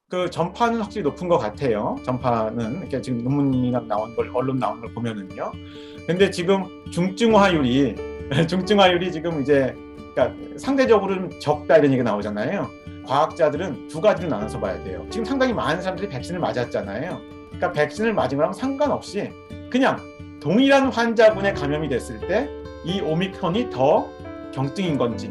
그 전파는 확실히 높은 것 같아요. 전파는 이렇게 지금 논문이나 나온 걸 언론 나온 걸 보면은요. 근데 지금 중증화율이 중증화율이 지금 이제 그러니까 상대적으로는 적다 이런 얘기가 나오잖아요. 과학자들은 두 가지로 나눠서 봐야 돼요. 지금 상당히 많은 사람들이 백신을 맞았잖아요. 그러니까 백신을 맞은 거랑 상관없이 그냥 동일한 환자군에 감염이 됐을 때 이 오미크론이 더 경증인 건지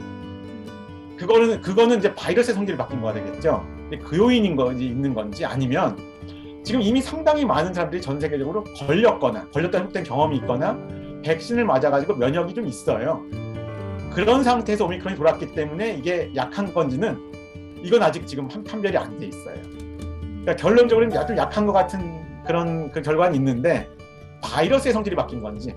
그거는 이제 바이러스의 성질이 바뀐 거가 되겠죠. 근데 그 요인인 건지 있는 건지 아니면 지금 이미 상당히 많은 사람들이 전 세계적으로 걸렸다 회복된 경험이 있거나 백신을 맞아가지고 면역이 좀 있어요. 그런 상태에서 오미크론이 돌았기 때문에 이게 약한 건지는 이건 아직 지금 판별이 안 돼 있어요. 그러니까 결론적으로는 아주 약한 것 같은 그런 그 결과는 있는데 바이러스의 성질이 바뀐 건지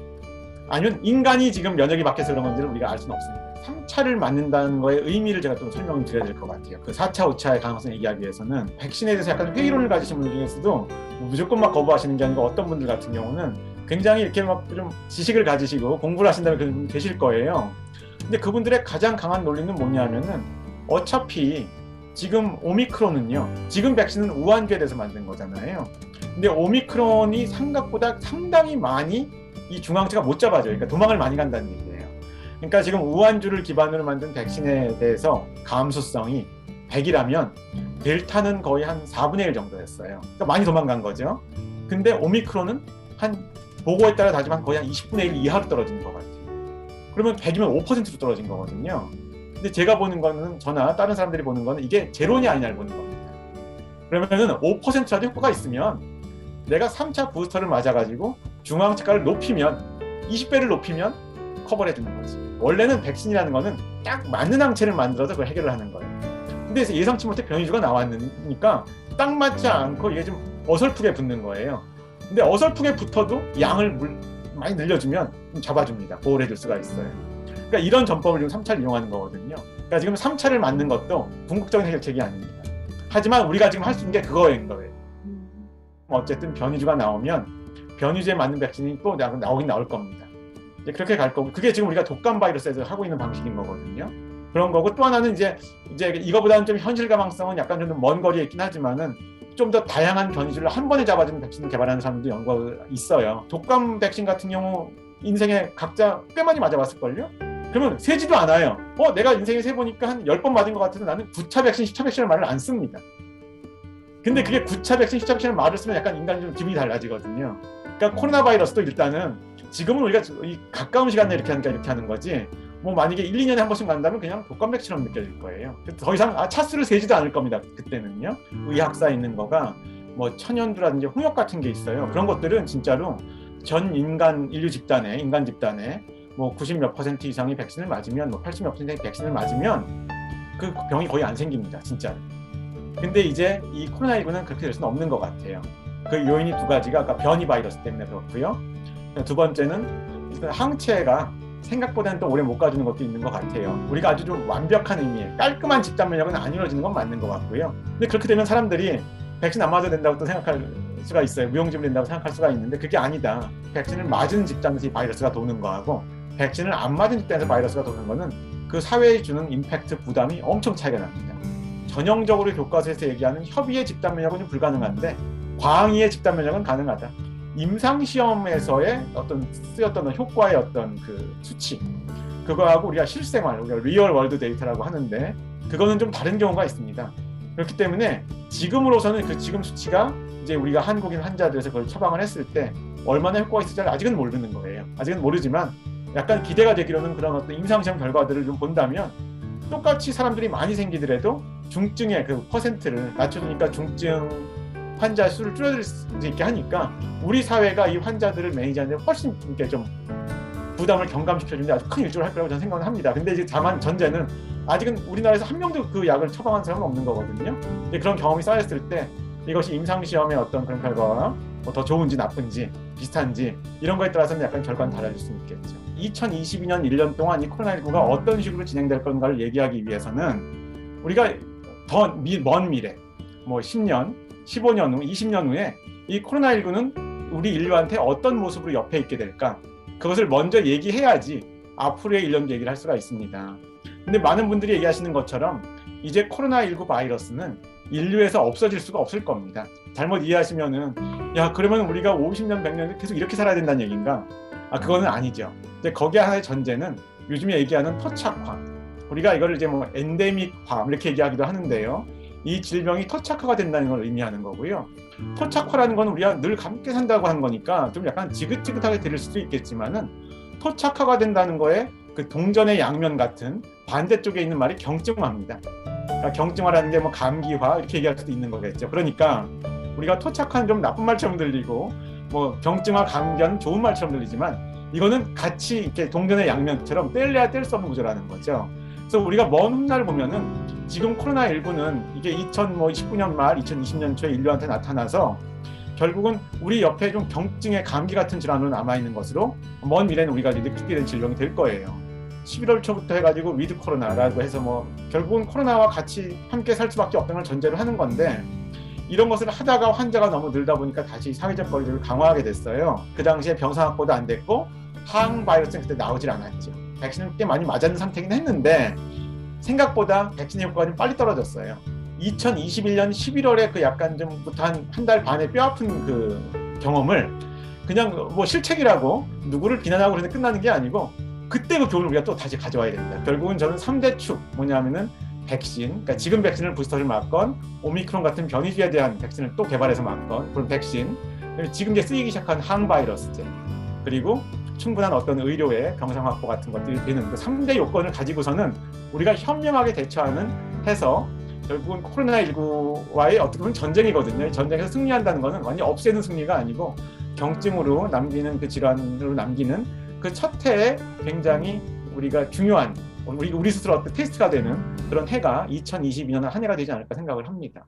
아니면 인간이 지금 면역이 바뀌어서 그런 건지를 우리가 알 수는 없습니다. 3차를 맞는다는 거의 의미를 제가 좀 설명을 드려야 될 것 같아요. 그 4차, 5차의 가능성을 얘기하기 위해서는 백신에 대해서 약간 회의론을 가지신 분들 중에서도 무조건 막 거부하시는 게 아니고 어떤 분들 같은 경우는 굉장히 이렇게 막 좀 지식을 가지시고 공부를 하신다는 그런 분이 계실 거예요. 근데 그분들의 가장 강한 논리는 뭐냐면은 어차피 지금 오미크론은요. 지금 백신은 우한주에 대해서 만든 거잖아요. 근데 오미크론이 생각보다 상당히 많이 이 중앙체가 못 잡아줘요. 그러니까 도망을 많이 간다는 얘기예요. 그러니까 지금 우한주를 기반으로 만든 백신에 대해서 감수성이 100이라면 델타는 거의 한 4분의 1 정도였어요. 그러니까 많이 도망간 거죠. 근데 오미크론은 한 보고에 따라 다르지만 거의 한 20분의 1 이하로 떨어지는 것 같아요. 그러면 100이면 5%로 떨어진 거거든요. 근데 제가 보는 거는 저나 다른 사람들이 보는 거는 이게 제로냐 아니냐를 보는 겁니다. 그러면은 5%라도 효과가 있으면 내가 3차 부스터를 맞아가지고 중앙체가를 높이면 20배를 높이면 커버를 해주는 거지. 원래는 백신이라는 거는 딱 맞는 항체를 만들어서 그걸 해결을 하는 거예요. 근데 예상치 못해 변이주가 나왔으니까 딱 맞지 않고 이게 좀 어설프게 붙는 거예요. 근데 어설프게 붙어도 양을 많이 늘려주면 좀 잡아줍니다. 보호를 해줄 수가 있어요. 그러니까 이런 전법을 지금 3차를 이용하는 거거든요. 그러니까 지금 3차를 맞는 것도 궁극적인 해결책이 아닙니다. 하지만 우리가 지금 할 수 있는 게 그거인 거예요. 어쨌든 변이주가 나오면 변이주에 맞는 백신이 또 나오긴 나올 겁니다. 이제 그렇게 갈 거고 그게 지금 우리가 독감 바이러스에서 하고 있는 방식인 거거든요. 그런 거고 또 하나는 이제 이거보다는 좀 현실 가망성은 약간 좀 먼 거리에 있긴 하지만은 좀 더 다양한 변이주를 한 번에 잡아주는 백신을 개발하는 사람도 연구가 있어요. 독감 백신 같은 경우 인생에 각자 꽤 많이 맞아봤을걸요? 그러면 세지도 않아요. 내가 인생에 세보니까 한 10번 맞은 것 같아서 나는 9차 백신, 10차 백신을 말을 안 씁니다. 근데 그게 9차 백신, 10차 백신을 말을 쓰면 약간 인간이 좀 기분이 달라지거든요. 그러니까 코로나 바이러스도 일단은 지금은 우리가 이 가까운 시간 내에 이렇게 하니까 이렇게 하는 거지 뭐 만약에 1, 2년에 한 번씩 만다면 그냥 독감 백신처럼 느껴질 거예요. 더 이상 차수를 세지도 않을 겁니다. 그때는요. 의학사에 있는 거가 뭐 천연두라든지 홍역 같은 게 있어요. 그런 것들은 진짜로 전 인간 집단에 뭐 90 몇 % 이상이 백신을 맞으면 뭐 80 몇 % 이상이 백신을 맞으면 그 병이 거의 안 생깁니다. 진짜로. 근데 이제 이 코로나19는 그렇게 될 수는 없는 것 같아요. 그 요인이 두 가지가 아까 변이 바이러스 때문에 그렇고요. 두 번째는 항체가 생각보다는 또 오래 못 가주는 것도 있는 것 같아요. 우리가 아주 좀 완벽한 의미의 깔끔한 집단 면역은 안 이루어지는 건 맞는 것 같고요. 근데 그렇게 되면 사람들이 백신 안 맞아도 된다고 또 생각할 수가 있어요. 무용지물 된다고 생각할 수가 있는데 그게 아니다. 백신을 맞은 집단에서 이 바이러스가 도는 거하고 백신을 안 맞은 집단에서 바이러스가 도는 거는 그 사회에 주는 임팩트 부담이 엄청 차이가 납니다. 전형적으로 교과서에서 얘기하는 협의의 집단 면역은 좀 불가능한데 광의의 집단 면역은 가능하다. 임상시험에서의 쓰였던 효과의 어떤 그 수치 그거하고 우리가 실생활, 우리가 리얼 월드 데이터라고 하는데 그거는 좀 다른 경우가 있습니다. 그렇기 때문에 지금으로서는 그 지금 수치가 이제 우리가 한국인 환자들에서 그걸 처방을 했을 때 얼마나 효과가 있을지 아직은 모르는 거예요. 아직은 모르지만 약간 기대가 되기로는 그런 어떤 임상시험 결과들을 좀 본다면 똑같이 사람들이 많이 생기더라도 중증의 그 퍼센트를 낮춰주니까 중증 환자 수를 줄여들 수 있게 하니까 우리 사회가 이 환자들을 매니지하는 데 훨씬 이렇게 좀 부담을 경감시켜주는 데 아주 큰 일조를 할 거라고 저는 생각을 합니다. 근데 이제 다만 전제는 아직은 우리나라에서 한 명도 그 약을 처방한 사람은 없는 거거든요. 근데 그런 경험이 쌓였을 때 이것이 임상시험의 어떤 그런 결과와 뭐 더 좋은지 나쁜지 비슷한지 이런 거에 따라서는 약간 결과는 달라질 수 있겠죠. 2022년 1년 동안 이 코로나19가 어떤 식으로 진행될 건가를 얘기하기 위해서는 우리가 더 먼 미래, 뭐 10년, 15년 후, 20년 후에 이 코로나19는 우리 인류한테 어떤 모습으로 옆에 있게 될까? 그것을 먼저 얘기해야지 앞으로의 1년 얘기를 할 수가 있습니다. 근데 많은 분들이 얘기하시는 것처럼 이제 코로나19 바이러스는 인류에서 없어질 수가 없을 겁니다. 잘못 이해하시면은 야 그러면 우리가 50년 100년 계속 이렇게 살아야 된다는 얘기인가? 그거는 아니죠. 이제 거기에 하나의 전제는 요즘에 얘기하는 토착화. 우리가 이거를 이제 뭐 엔데믹화 이렇게 얘기하기도 하는데요. 이 질병이 토착화가 된다는 걸 의미하는 거고요. 토착화라는 건 우리가 늘 함께 산다고 하는 거니까 좀 약간 지긋지긋하게 들릴 수도 있겠지만은 토착화가 된다는 거에 그 동전의 양면 같은 반대쪽에 있는 말이 경증화입니다. 그러니까 경증화라는 게 뭐 감기화 이렇게 얘기할 수도 있는 거겠죠. 그러니까 우리가 토착화는 좀 나쁜 말처럼 들리고 뭐 경증화, 감견 좋은 말처럼 들리지만 이거는 같이 이렇게 동전의 양면처럼 뗄래야 뗄 수 없는 구조라는 거죠. 그래서 우리가 먼 훗날 보면은 지금 코로나19는 이게 2019년 말 2020년 초에 인류한테 나타나서 결국은 우리 옆에 좀 경증의 감기 같은 질환으로 남아있는 것으로 먼 미래는 우리가 느끼게 된 질병이 될 거예요. 11월 초부터 해가지고 위드 코로나라고 해서 뭐 결국은 코로나와 같이 함께 살 수밖에 없다는 걸 전제로 하는 건데 이런 것을 하다가 환자가 너무 늘다 보니까 다시 사회적 거리두기를 강화하게 됐어요. 그 당시에 병상 확보도 안 됐고 항 바이러스는 그때 나오질 않았죠. 백신을 꽤 많이 맞은 상태긴 했는데 생각보다 백신의 효과가 좀 빨리 떨어졌어요. 2021년 11월에 그 약간 좀부터 한 달 반의 뼈아픈 그 경험을 그냥 뭐 실책이라고 누구를 비난하고 그래서 끝나는 게 아니고 그때 그 교훈을 우리가 또 다시 가져와야 됩니다. 결국은 저는 3대 축 뭐냐면은 백신, 그러니까 지금 백신을 부스터를 맞건 오미크론 같은 변이주에 대한 백신을 또 개발해서 맞건 그런 백신, 지금 이제 쓰이기 시작한 항바이러스제, 그리고 충분한 어떤 의료의 병상 확보 같은 것들이 되는 그 3대 요건을 가지고서는 우리가 현명하게 대처하는 해서 결국은 코로나19와의 어떻게 보면 전쟁이거든요. 전쟁에서 승리한다는 것은 완전히 없애는 승리가 아니고 경증으로 남기는 그 질환으로 남기는 그 첫 해에 굉장히 우리가 중요한 우리 스스로 어떤 테스트가 되는 그런 해가 2022년 한 해가 되지 않을까 생각을 합니다.